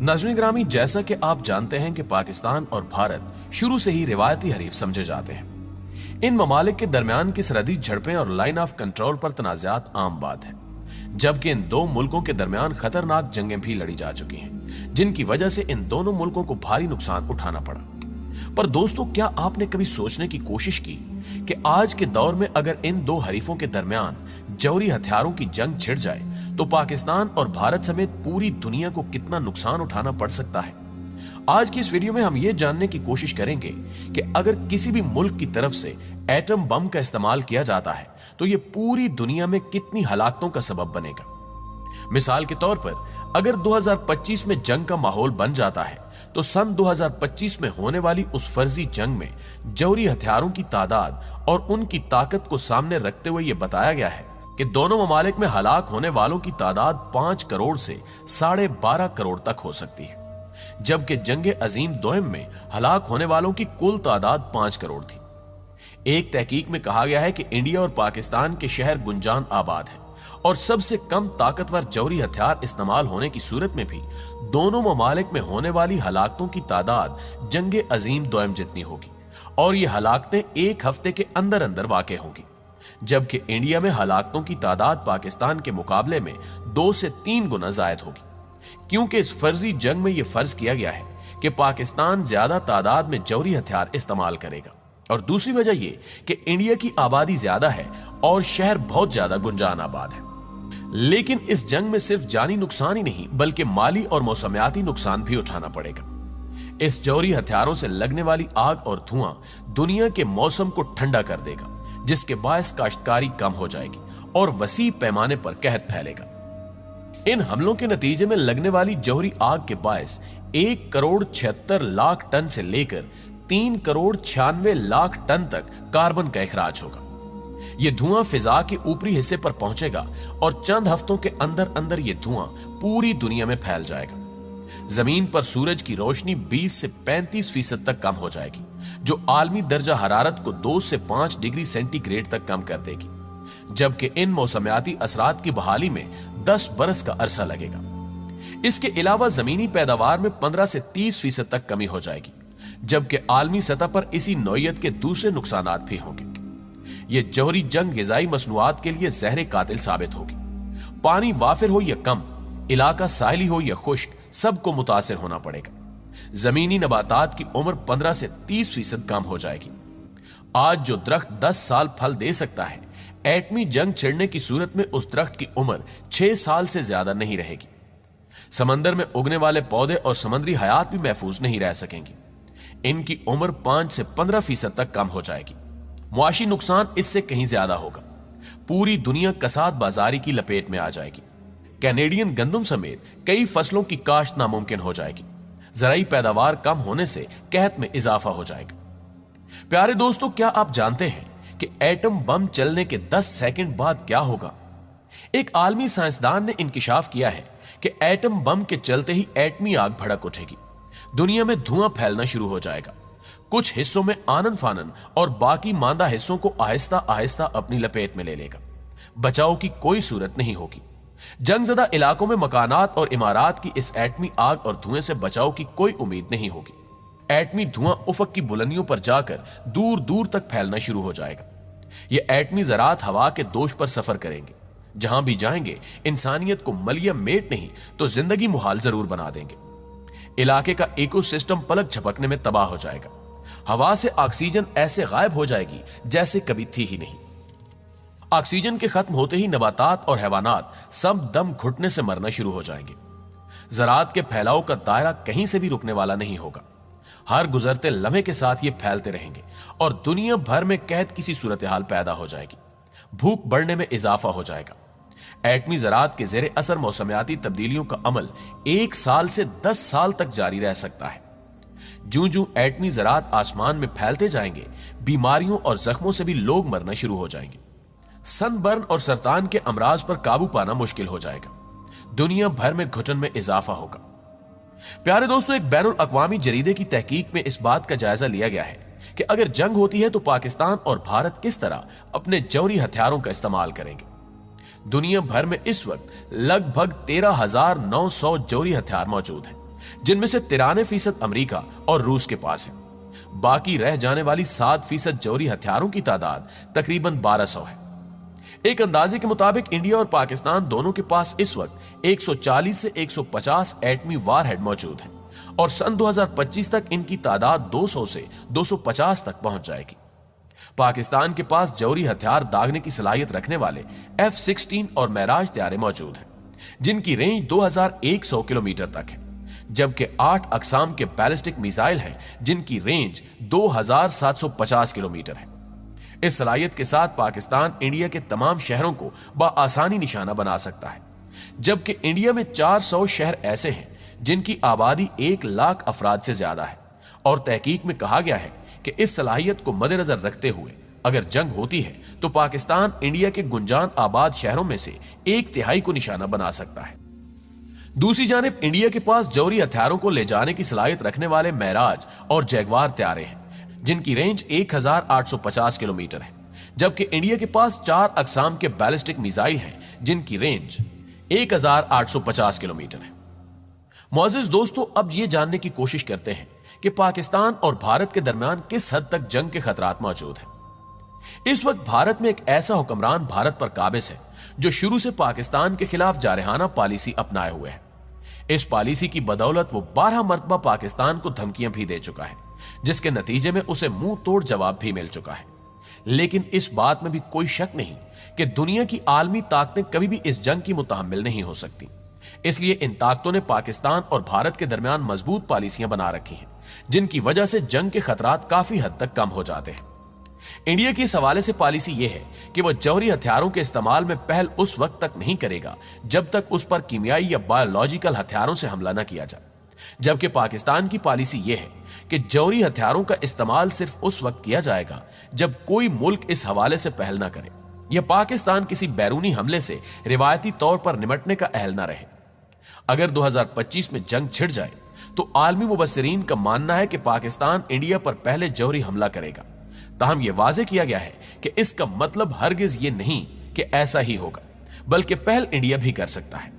नाज़रीन ग्रामी, जैसा कि आप जानते हैं कि पाकिस्तान और भारत शुरू से ही रिवायती हरीफ समझे जाते हैं। इन ममालिक के दरमियान की सरहदी झड़पें और लाइन ऑफ कंट्रोल पर तनाज़ात आम बात है, जबकि इन दो मुल्कों के दरमियान खतरनाक जंगें भी लड़ी जा चुकी हैं, जिनकी वजह से इन दोनों मुल्कों को भारी नुकसान उठाना पड़ा। पर दोस्तों, क्या आपने कभी सोचने की कोशिश की कि आज के दौर में अगर इन दो हरीफों के दरमियान जौहरी हथियारों की जंग छिड़ जाए तो पाकिस्तान और भारत समेत पूरी दुनिया को कितना नुकसान उठाना पड़ सकता है। आज की इस वीडियो में हम ये जानने की कोशिश करेंगे कि अगर किसी भी मुल्क की तरफ से एटम बम का इस्तेमाल किया जाता है तो ये पूरी दुनिया में कितनी हलाकतों का सबब बनेगा। मिसाल के तौर पर अगर 2025 में जंग का माहौल बन जाता है तो सन 2025 में होने वाली उस फर्जी जंग में जौहरी हथियारों की तादाद और उनकी ताकत को सामने रखते हुए यह बताया गया है कि दोनों ममालिक में हलाक होने वालों की तादाद 5 करोड़ से 12.5 करोड़ तक हो सकती है, जबकि जंगे अजीम दोयम में हलाक होने वालों की कुल तादाद 5 करोड़ थी। एक तहकीक में कहा गया है कि इंडिया और पाकिस्तान के शहर गुंजान आबाद है और सबसे कम ताकतवर जौहरी हथियार इस्तेमाल होने की सूरत में भी दोनों ममालिक में होने वाली हलाकतों की तादाद जंगे अजीम दोयम जितनी होगी और ये हलाकतें एक हफ्ते के अंदर अंदर वाक़ होंगी, जबकि इंडिया में हलाकतों की तादाद पाकिस्तान के मुकाबले में 2 से 3 गुना जायद होगी, क्योंकि इस फर्जी जंग में यह फर्ज किया गया है कि पाकिस्तान ज्यादा तादाद में जौहरी हथियार इस्तेमाल करेगा। और दूसरी वजह यह कि इंडिया की आबादी ज्यादा है और शहर बहुत ज्यादा गुंजान आबाद है। लेकिन इस जंग में सिर्फ जानी नुकसान ही नहीं बल्कि माली और मौसमियाती नुकसान भी उठाना पड़ेगा। इस जौहरी हथियारों से लगने वाली आग और धुआं दुनिया के मौसम को ठंडा कर देगा, जिसके बायस काश्तकारी कम हो जाएगी और वसी पैमाने पर कहत फैलेगा। इन हमलों के नतीजे में लगने वाली जौहरी आग के बायस 1 करोड़ 76 लाख टन से लेकर 3 करोड़ 96 लाख टन तक कार्बन का इखराज होगा। यह धुआं फिजा के ऊपरी हिस्से पर पहुंचेगा और चंद हफ्तों के अंदर अंदर यह धुआं पूरी दुनिया में फैल जाएगा। जमीन पर सूरज की रोशनी 20 से 35% तक कम हो जाएगी, जो आलमी दर्जा हरारत को 2 से 5 डिग्री सेंटीग्रेड तक कम कर देगी, जबकि इन मौसमियाती असरात की बहाली में 10 बरस का अरसा लगेगा। इसके अलावा जमीनी पैदावार में 15 से 30% तक कमी हो जाएगी, जबकि आलमी सतह पर इसी नौयत के दूसरे नुकसानात भी होंगे। यह जौहरी जंग गिजाई मसनूआत के लिए जहर कातिल साबित होगी। पानी वाफिर हो या कम, इलाका साहिली हो या खुश्क, सबको मुतासिर होना पड़ेगा। जमीनी नबातात की उम्र 15 से 30% कम हो जाएगी। आज जो दरख्त 10 साल फल दे सकता है, एटमी जंग छिड़ने की सूरत में उस दरख्त की उम्र 6 साल से ज्यादा नहीं रहेगी। समंदर में उगने वाले पौधे और समुद्री हयात भी महफूज नहीं रह सकेंगी। इनकी उम्र 5 से 15% तक कम हो जाएगी। मुआशी नुकसान इससे कहीं ज्यादा होगा। पूरी दुनिया कसाद बाजारी की लपेट में आ जाएगी। कैनेडियन गंदम समेत कई फसलों की काश्त नामुमकिन हो जाएगी। ज़राई पैदावार कम होने से कहत में इजाफा हो जाएगा। प्यारे दोस्तों, क्या आप जानते हैं कि एटम बम चलने के 10 सेकंड बाद क्या होगा? एक आलमी साइंसदान ने इंकिशाफ किया है कि एटम बम के चलते ही एटमी आग भड़क उठेगी। दुनिया में धुआं फैलना शुरू हो जाएगा। कुछ हिस्सों में आनन फानन और बाकी मांदा हिस्सों को आहिस्ता आहिस्ता अपनी लपेट में ले लेगा। बचाव की कोई सूरत नहीं होगी। जंगजदा इलाकों में मकानात और इमारात की इस एटमी आग और धुएं से बचाव की कोई उम्मीद नहीं होगी। एटमी धुआं उफक की बुलंदियों पर जाकर दूर दूर तक फैलना शुरू हो जाएगा। ये एटमी ज़रात हवा के दोष पर सफर करेंगे। जहां भी जाएंगे इंसानियत को मलिया मेट नहीं तो जिंदगी मुहाल जरूर बना देंगे। इलाके का इकोसिस्टम पलक झपकने में तबाह हो जाएगा। हवा से ऑक्सीजन ऐसे गायब हो जाएगी जैसे कभी थी ही नहीं। ऑक्सीजन के खत्म होते ही नबातात और हैवानात सब दम घुटने से मरना शुरू हो जाएंगे। ज़रात के फैलाव का दायरा कहीं से भी रुकने वाला नहीं होगा। हर गुजरते लम्हे के साथ ये फैलते रहेंगे और दुनिया भर में कहत किसी सूरत हाल पैदा हो जाएगी। भूख बढ़ने में इजाफा हो जाएगा। एटमी ज़रात के ज़ेरे असर मौसमियाती तब्दीलियों का अमल 1 साल से 10 साल तक जारी रह सकता है। जूं जूं एटमी ज़रात आसमान में फैलते जाएंगे, बीमारियों और जख्मों से भी लोग मरना शुरू हो जाएंगे। सनबर्न और सरतान के अमराज पर काबू पाना मुश्किल हो जाएगा। दुनिया भर में घुटन में इजाफा होगा। प्यारे दोस्तों, एक बैनुल अक़वामी जरीदे की तहकीक में इस बात का जायजा लिया गया है कि अगर जंग होती है तो पाकिस्तान और भारत किस तरह अपने जौहरी हथियारों का इस्तेमाल करेंगे। दुनिया भर में इस वक्त लगभग 13,900 जौहरी हथियार मौजूद हैं, जिनमें से 93% अमेरिका और रूस के पास है। बाकी रह जाने वाली 7% जौहरी हथियारों की तादाद तकरीबन 1200 है। एक अंदाजे के मुताबिक इंडिया और पाकिस्तान दोनों के पास इस वक्त 140 से 150 एटमी वारहेड मौजूद हैं और सन 2025 तक इनकी तादाद 200 से 250 तक पहुंच जाएगी। पाकिस्तान के पास जौहरी हथियार दागने की सलाहियत रखने वाले F-16 और मेराज तैयारे मौजूद हैं, जिनकी रेंज 2100 किलोमीटर तक है, जबकि 8 अकसाम के बैलिस्टिक मिसाइल हैं जिनकी रेंज 2750 किलोमीटर है। इस सलाहियत के साथ पाकिस्तान इंडिया के तमाम शहरों को बआसानी निशाना बना सकता है, जबकि इंडिया में 400 शहर ऐसे हैं जिनकी आबादी 1 लाख अफराद से ज्यादा है और तहकीक में कहा गया है कि इस सलाहियत को मद्देनजर रखते हुए अगर जंग होती है तो पाकिस्तान इंडिया के गुंजान आबाद शहरों में से 1/3 को निशाना बना सकता है। दूसरी जानिब इंडिया के पास जौहरी हथियारों को ले जाने की सलाहियत रखने वाले मेराज और जैगवार तैयारे हैं, जिनकी रेंज 1850 किलोमीटर है, जबकि इंडिया के पास 4 अकसाम के बैलिस्टिक मिसाइल हैं जिनकी रेंज 1850 किलोमीटर है। मुअज़्ज़िज़ दोस्तों, अब ये जानने की कोशिश करते हैं कि पाकिस्तान और भारत के दरमियान किस हद तक जंग के खतरात मौजूद हैं। इस वक्त भारत में एक ऐसा हुक्मरान भारत पर काबिज है जो शुरू से पाकिस्तान के खिलाफ जारहाना पॉलिसी अपनाए हुए है। इस पॉलिसी की बदौलत वो 12 मरतबा पाकिस्तान को धमकियां भी दे चुका है, जिसके नतीजे में उसे मुंह तोड़ जवाब भी मिल चुका है। लेकिन इस बात में भी कोई शक नहीं कि दुनिया की आलमी ताकतें कभी भी इस जंग की मुतहम्मिल नहीं हो सकती। इसलिए इन ताकतों ने पाकिस्तान और भारत के दरमियान मजबूत पॉलिसियां बना रखी हैं, जिनकी वजह से जंग के खतरात काफी हद तक कम हो जाते हैं। इंडिया की इस हवाले से पॉलिसी यह है कि वह जौहरी हथियारों के इस्तेमाल में पहल उस वक्त तक नहीं करेगा जब तक उस पर कीमियाई या बायोलॉजिकल हथियारों से हमला न किया जाए, जबकि पाकिस्तान की पॉलिसी यह है कि जौहरी हथियारों का इस्तेमाल सिर्फ उस वक्त किया जाएगा जब कोई मुल्क इस हवाले से पहल न करे या पाकिस्तान किसी बैरूनी हमले से रिवायती तौर पर निपटने का अहल न रहे। अगर 2025 में जंग छिड़ जाए तो आलमी मुबस्सिरीन का मानना है कि पाकिस्तान इंडिया पर पहले जौहरी हमला करेगा। ताहम यह वाज़ेह किया गया है कि इसका मतलब हरगिज ये नहीं कि ऐसा ही होगा, बल्कि पहल इंडिया भी कर सकता है।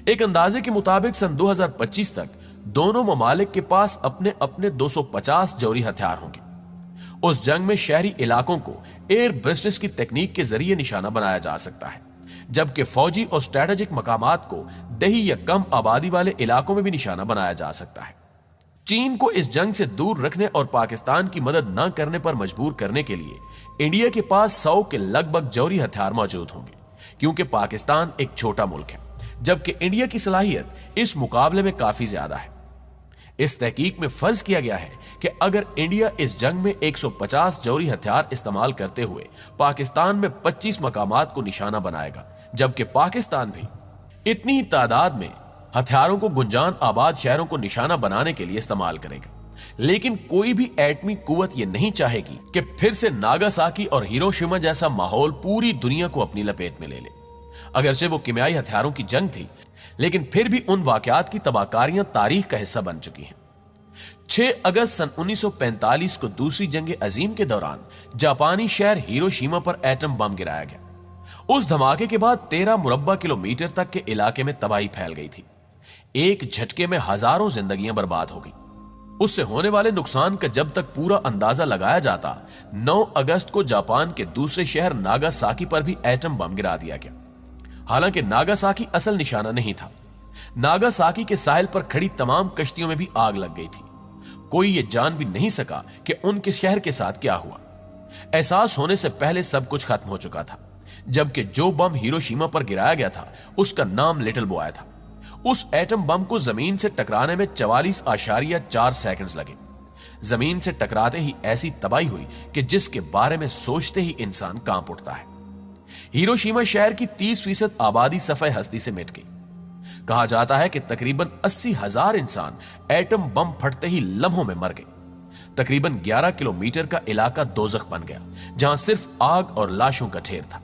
एक अंदाजे के मुताबिक सन 2025 तक दोनों ममालिक के पास अपने अपने 250 जौहरी हथियार होंगे। उस जंग में शहरी इलाकों को एयर ब्रिस्टिस की तकनीक के जरिए निशाना बनाया जा सकता है, जबकि फौजी और स्ट्रेटेजिक मकामात को दही या कम आबादी वाले इलाकों में भी निशाना बनाया जा सकता है। चीन को इस जंग से दूर रखने और पाकिस्तान की मदद न करने पर मजबूर करने के लिए इंडिया के पास 100 के लगभग जौहरी हथियार मौजूद होंगे, क्योंकि पाकिस्तान एक छोटा मुल्क है, जबकि इंडिया की सलाहियत इस मुकाबले में काफी ज्यादा है। इस तहकीक में फर्ज किया गया है कि अगर इंडिया इस जंग में 150 जौहरी हथियार इस्तेमाल करते हुए पाकिस्तान में 25 मकामात को निशाना बनाएगा, जबकि पाकिस्तान भी इतनी ही तादाद में हथियारों को गुंजान आबाद शहरों को निशाना बनाने के लिए इस्तेमाल करेगा। लेकिन कोई भी एटमी कुव्वत यह नहीं चाहेगी कि फिर से नागासाकी और हिरोशिमा जैसा माहौल पूरी दुनिया को अपनी लपेट में ले ले। अगरचे वो कीमियाई हथियारों की जंग थी, लेकिन फिर भी उन वाकयात की तबाहकारियां तारीख का हिस्सा बन चुकी हैं। 6 अगस्त सन 1945 को दूसरी जंग अजीम के दौरान जापानी शहर हिरोशिमा पर एटम बम गिराया गया। उस धमाके के बाद 13 मुरब्बा किलोमीटर तक के इलाके में तबाही फैल गई थी। एक झटके में हजारों जिंदगियां बर्बाद हो गई। उससे होने वाले नुकसान का जब तक पूरा अंदाजा लगाया जाता, 9 अगस्त को जापान के दूसरे शहर नागासाकी पर भी एटम बम गिरा दिया गया। हालांकि नागासाकी असल निशाना नहीं था। नागासाकी के साहिल पर खड़ी तमाम कश्तियों में भी आग लग गई थी। कोई ये जान भी नहीं सका कि उनके शहर के साथ क्या हुआ। एहसास होने से पहले सब कुछ खत्म हो चुका था, जबकि जो बम हिरोशिमा पर गिराया गया था उसका नाम लिटिल बॉय था। उस एटम बम को जमीन से टकराने में 44.4 सेकंड्स लगे। जमीन से टकराते ही ऐसी तबाही हुई कि जिसके बारे में सोचते ही इंसान कांप उठता है। हिरोशिमा शहर की 30% आबादी सफ़े हस्ती से मिट गई। कहा जाता है कि तकरीबन 80,000 इंसान एटम बम फटते ही लम्हों में मर गए। तकरीबन 11 किलोमीटर का इलाका दोजख बन गया, जहां सिर्फ आग और लाशों का ढेर था।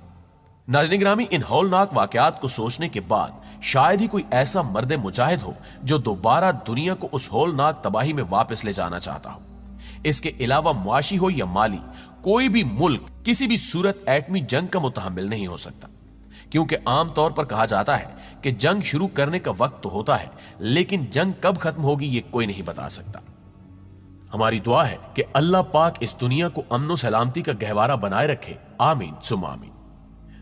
नाज़रीन ग्रामी, इन हौलनाक वाकयात को सोचने के बाद शायद ही कोई ऐसा मर्द मुजाहिद हो जो दोबारा दुनिया को उस हौलनाक तबाही में वापस ले जाना चाहता हो। इसके अलावा मुआशी हो या माली, कोई भी मुल्क किसी भी सूरत एटमी जंग का मुतहम्मिल नहीं हो सकता, क्योंकि आम तौर पर कहा जाता है कि जंग शुरू करने का वक्त तो होता है, लेकिन जंग कब खत्म होगी ये कोई नहीं बता सकता। हमारी दुआ है कि अल्लाह पाक इस दुनिया को अमन सलामती का गहवारा बनाए रखे, आमीन सुम आमीन।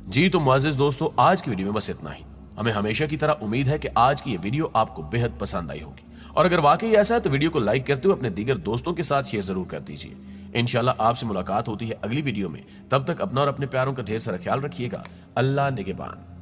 जी तो मुअज़्ज़िज़ दोस्तों, आज की वीडियो में बस इतना ही। हमें हमेशा की तरह उम्मीद है कि आज की ये वीडियो आपको बेहद पसंद आई होगी, और अगर वाकई ऐसा है तो वीडियो को लाइक करते हुए अपने दीगर दोस्तों के साथ शेयर जरूर कर दीजिए। इंशाल्लाह आपसे मुलाकात होती है अगली वीडियो में। तब तक अपना और अपने प्यारों का ढेर सारा ख्याल रखिएगा। अल्लाह निगहबान।